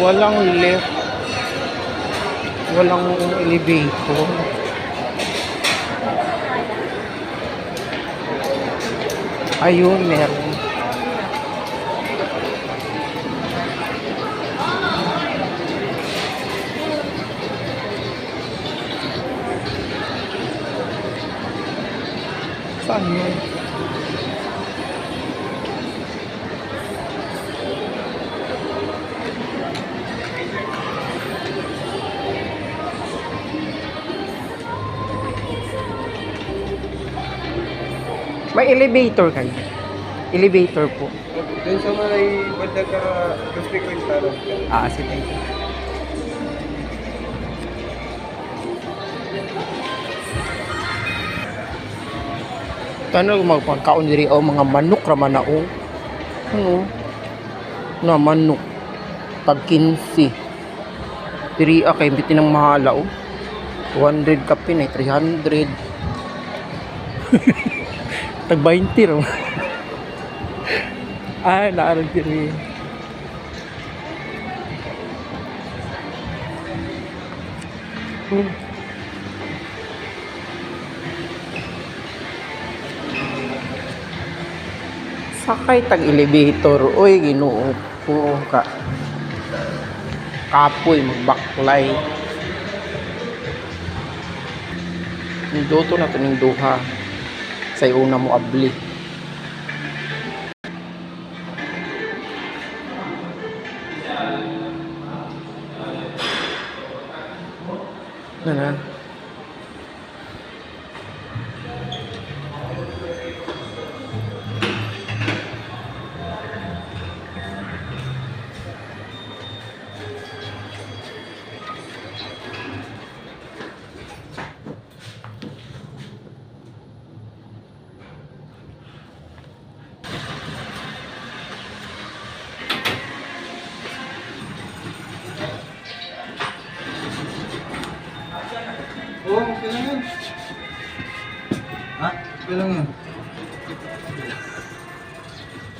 Walang lift. Walang elevator. Ayun, meron. Saan yun? May elevator kayo? Elevator po. Doon sa may banda ka, Crispy Quintanas ka. Ah, sige. Kano magpagkaon diri o mga manok ra man na o. Ano? Na manok. Tag 15. Diri kay bitin ng mahala o. 200 kape na 300. Tag 20 ro. Ay, naaral diri. Sakay tag elevator. Uy, Ginoo ko ka. Kapoy magbaklay. Nidoto na to ning duha. Sa una mo abli. Na. Oo, okay lang yan. Ha? Okay lang yan.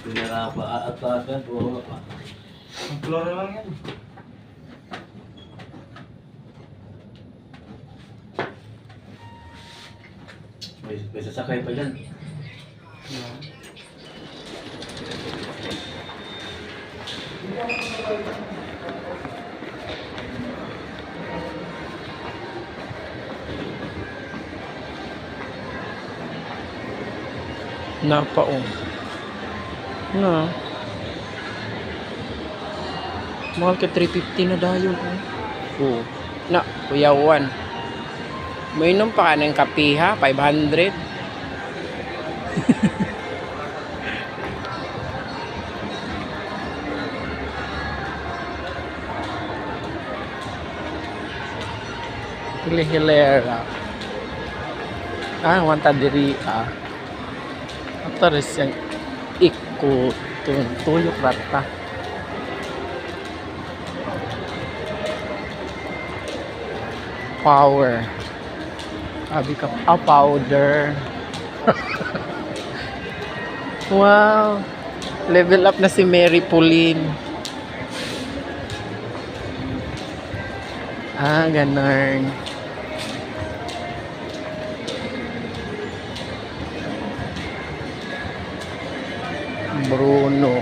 Pinarapa at akan po pa. Ang kloro lang yan. May sasakay pa dyan. Napaong. Na. Mahal ka 350 na dayon. Oo. Na, Kuya Juan. Mainom pa ka ng kape ha? 500. Hilera. Ah, wanta diri ah. Atar siyang ikot tuyok rata. Power. Abi ka powder. Wow. Level up na si Mary Pauline. Ah, ganun. Bruno.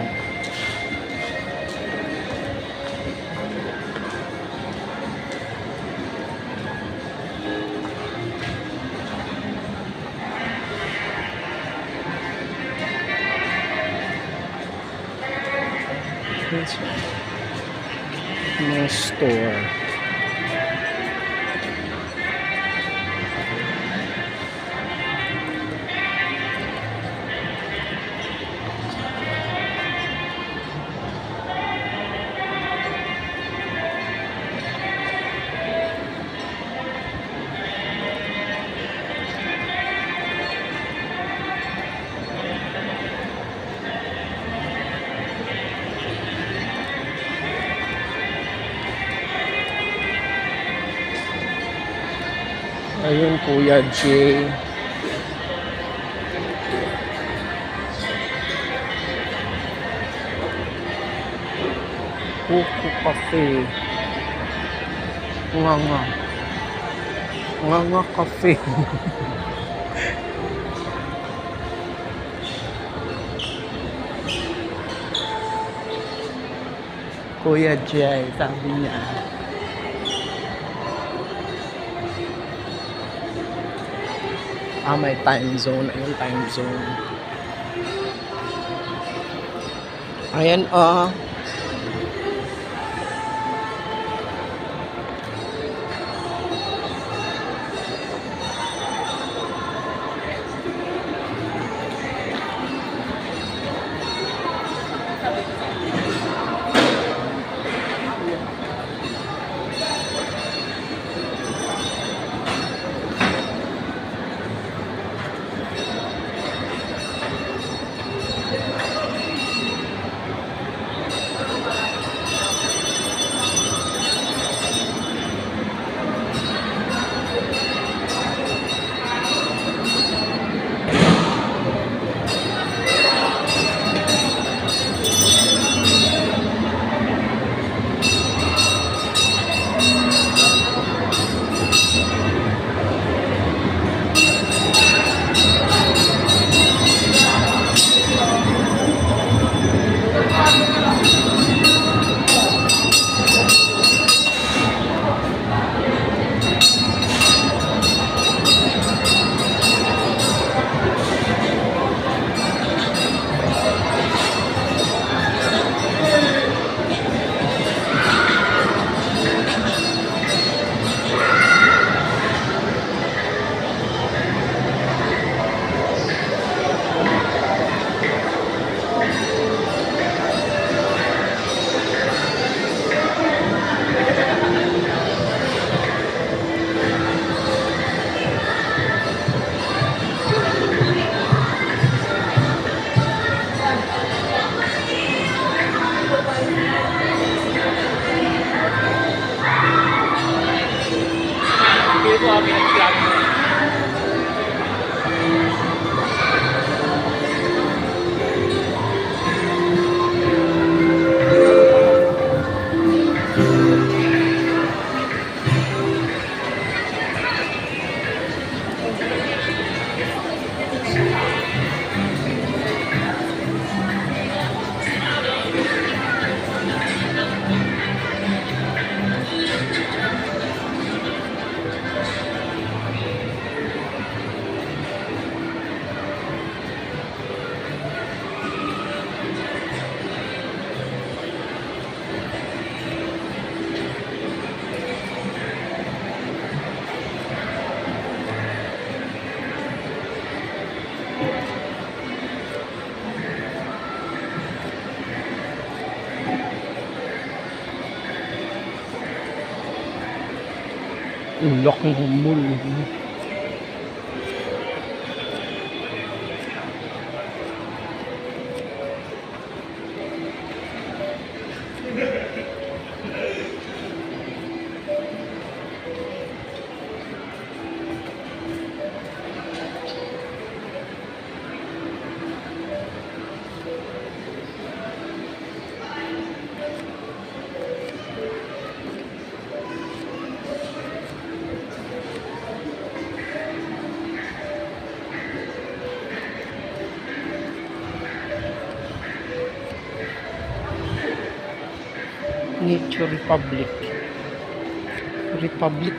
No store. Ayun, Kuya Jay. Buko Cafe. Nganga. Nganga Cafe. Kuya Jay, sabi niya. May time zone. Ayun, time zone. Ayan, ang laki ng mall. Nature Republic. Republic.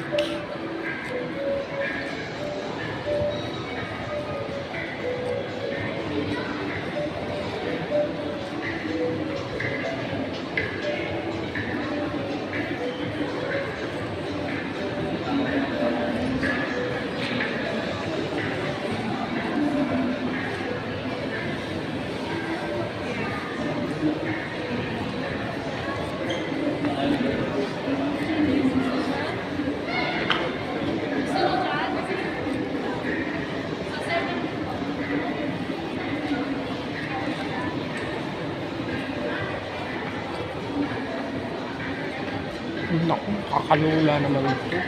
Naku, kakalula naman ito.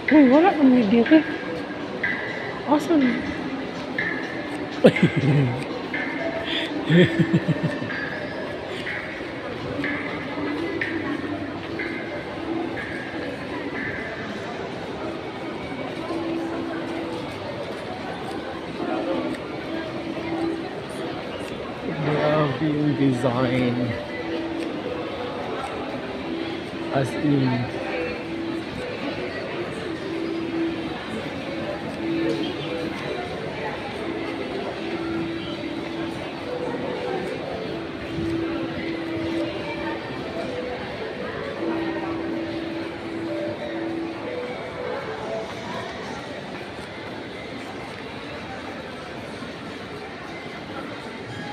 Uy, wala naman dito. Asan? Grabe yung design. As in.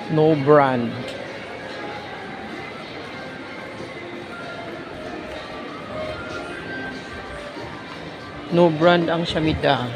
No brand. No brand ang Shamida.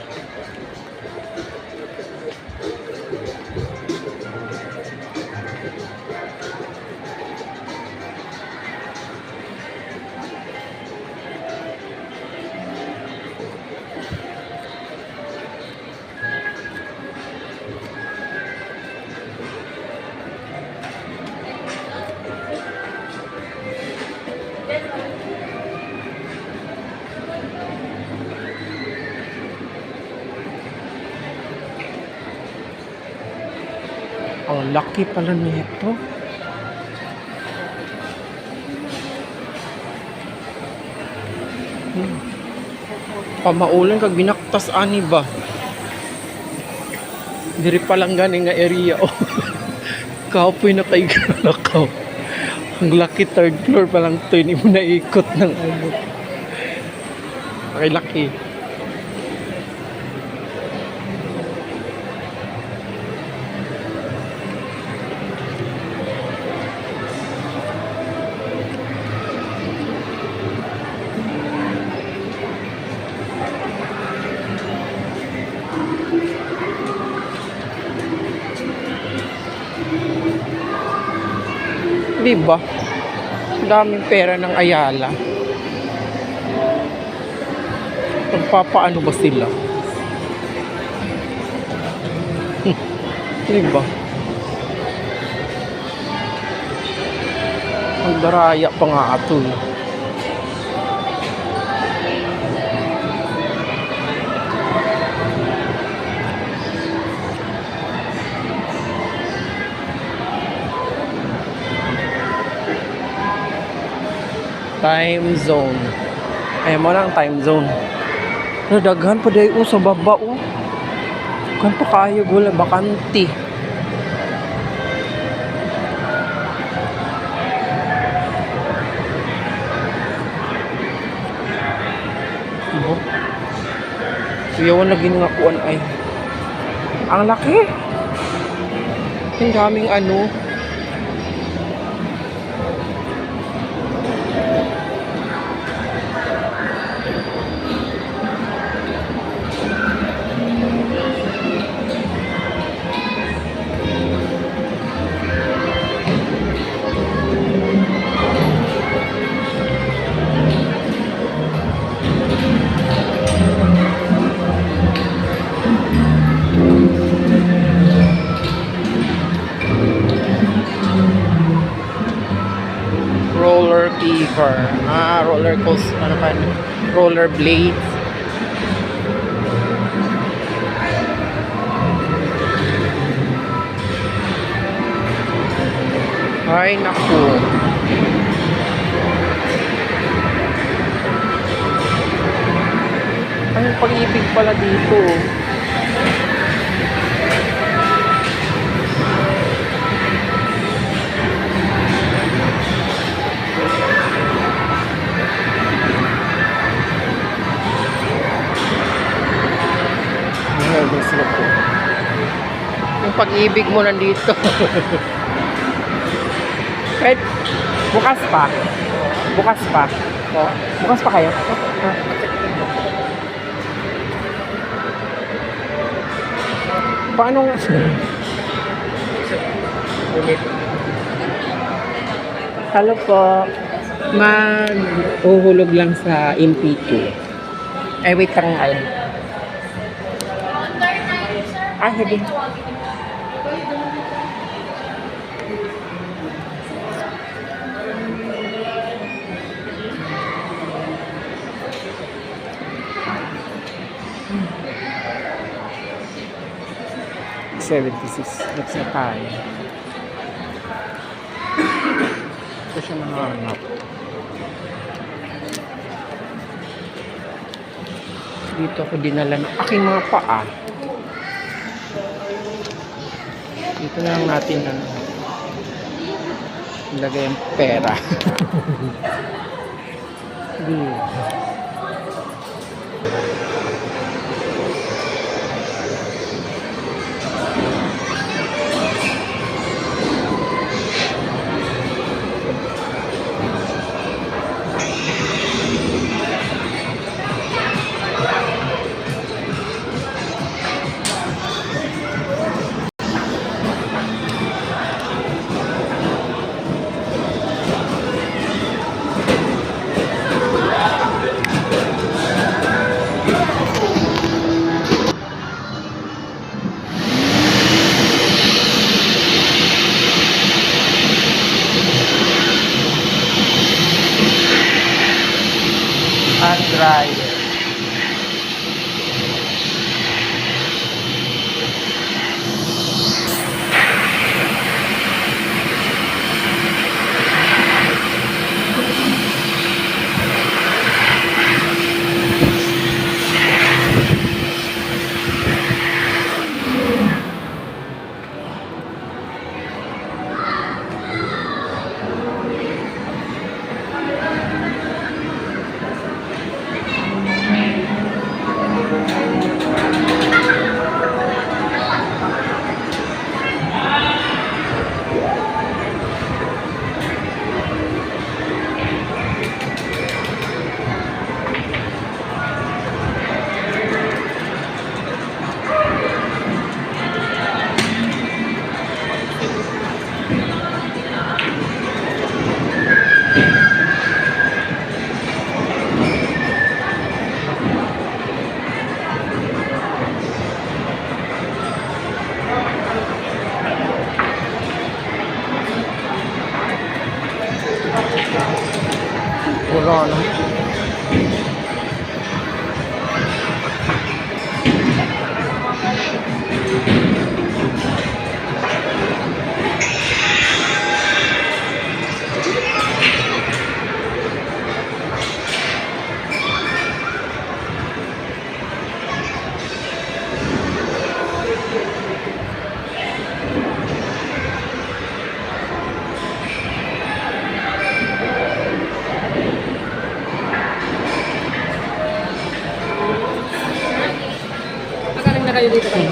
Ang laki pala nito. Pamaulan kag binaktas ani ba? Diri pa lang gani nga area oh. Kapoy na kay galakaw. Ang laki, third floor pa lang to, hindi mo naikot ng ano. Okay, laki. Diba? Daming pera ng Ayala. Magpapaano ba sila? Diba? Ang daraya pa nga ato eh. Time zone. Ay mo lang time zone. Nadaghan pa dayo sa baba oh. Kan pa kayo gula bakante. Ibo. Suyawan lagi nga kuan ay. Ang laki. Ang daming ano. Roller keeper. Roller coaster. Ano pa? Roller blades. Ay, naku. Ay, pag-ibig pala dito. Sila po. Yung pag-ibig mo nandito. Kahit bukas pa. Bukas pa. Oh, bukas pa kayo? Paano nga? Hello po. Mag-uhulog lang sa MP2. Ay, wait lang ay. Hindi. 76. Next na tayo. Ito siya nahanap. Dito ako dinala ng aking mga paa. Dito na lang natin ilagay ang pera. Dito. Hand dryer. Wala na. Magaling na kayo dito kayo.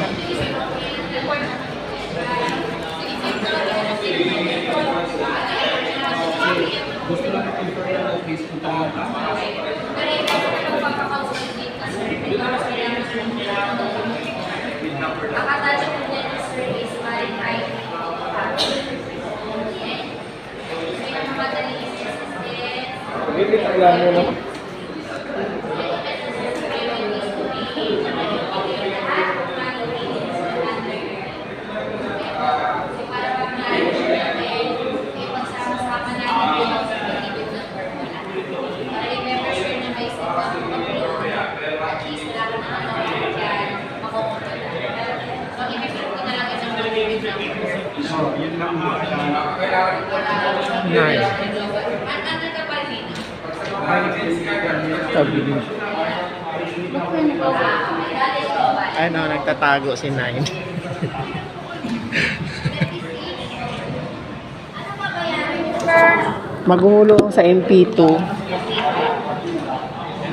Nice. Tabi. Ano, nagtatago si Nine. Maghulong sa MP2.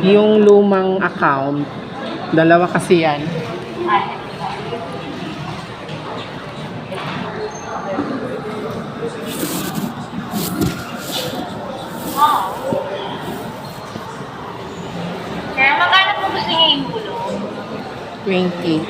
Yung lumang account, dalawa kasi yan. Kaya magkano po gusto niya yung bulong? 20.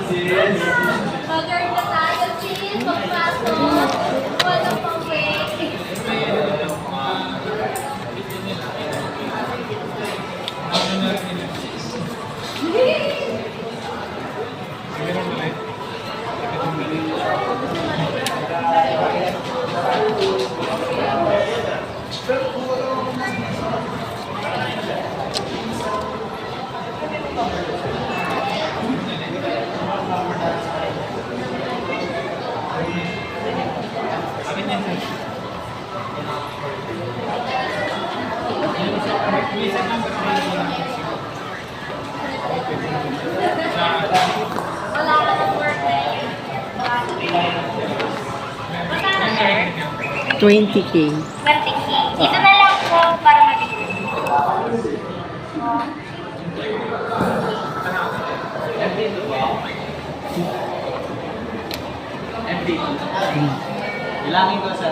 Mag-earn na tayo, sis. Pagpasok. Walang pang-break. Wala ka ng work na yun. Magkano, sir? 20K. 20K. Dito na lang po para mabigyan. Bilangin ko sa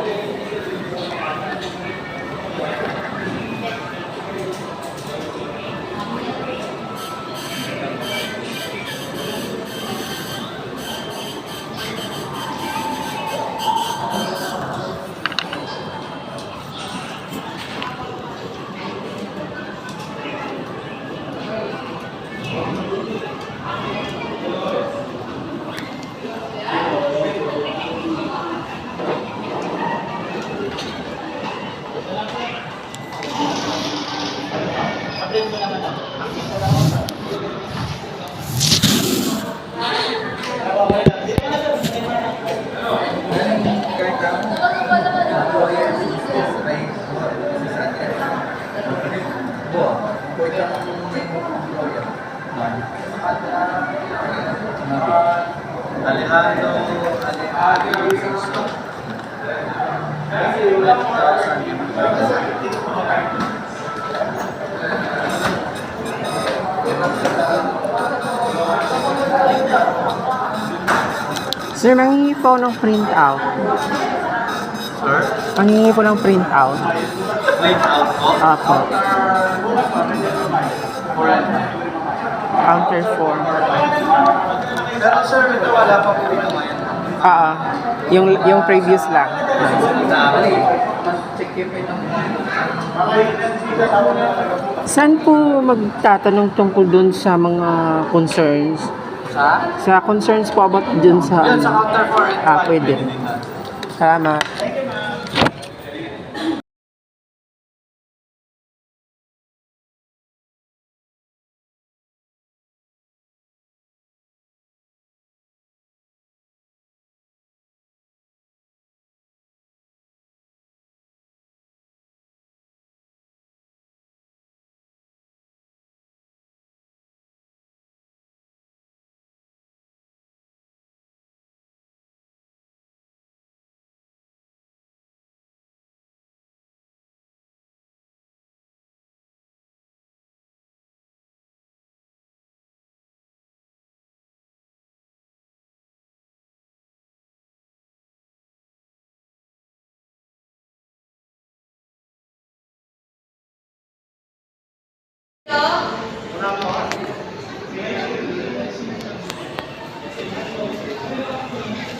Sir, mangingi po ng printout. Sir? Mangingi po ng printout. Plate out ko. Apo. Counter 4. Pero sir, ito wala pa po ito ngayon. Yung previous lang. Check yung ito. Saan po magtatanong tungkol dun sa mga concerns? Sa? Sa concerns po about dun sa... Yun, sa counter 4. Pwede. Salamat.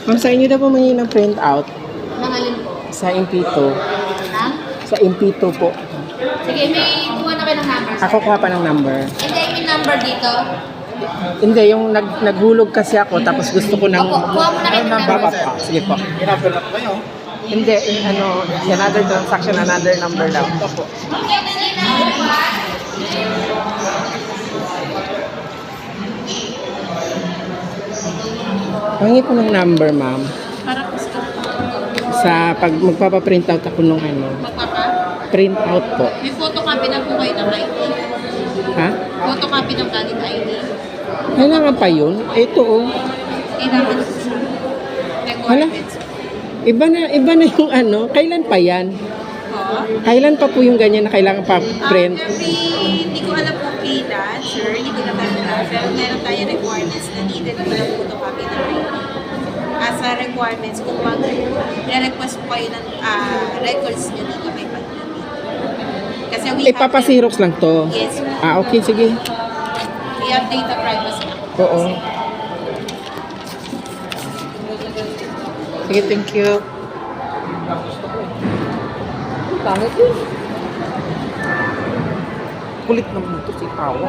Ma'am, sa inyo daw po mangingi ng printout Nangalin po. sa MP2. Ha? Sa MP2 po. Sige, may kuha na kayo ng number, sir. Ako kuha pa ng number. Hindi, may number dito. Hindi, yung naghulog kasi ako tapos gusto ko ng... Opo, kuha mo na kayo ng number, Baba sir. pa. Sige po. Ginapil na kayo. Hindi, another transaction, another number lang. Opo. Okay, sige na. Pangi ko ng number, ma'am. Para po sa Sa pag magpapaprint out ako nung magpapa. print out po. May photocopy na po kayo ng ID. Ha? Photocopy ng valid ID. Kailangan pa yun? Ito oh. Kailangan po sa requirements. Iba na yung kailan pa yan? Po. Kailan pa po yung ganyan na kailangan pa print? Hindi ko alam kung kailan, sir. Hindi ko natanda. Pero meron tayo requirements na needed po ng photocopy ng ID. As a requirements, kung mag-request po kayo ng records nyo dito may pag-limit. Kasi we have Ipapasirox lang to. Yes, sir. Okay, sige. We have data privacy. Oo. Sige, thank you. Gusto ko eh. Pangit yun. Kulit naman ito si Tawa.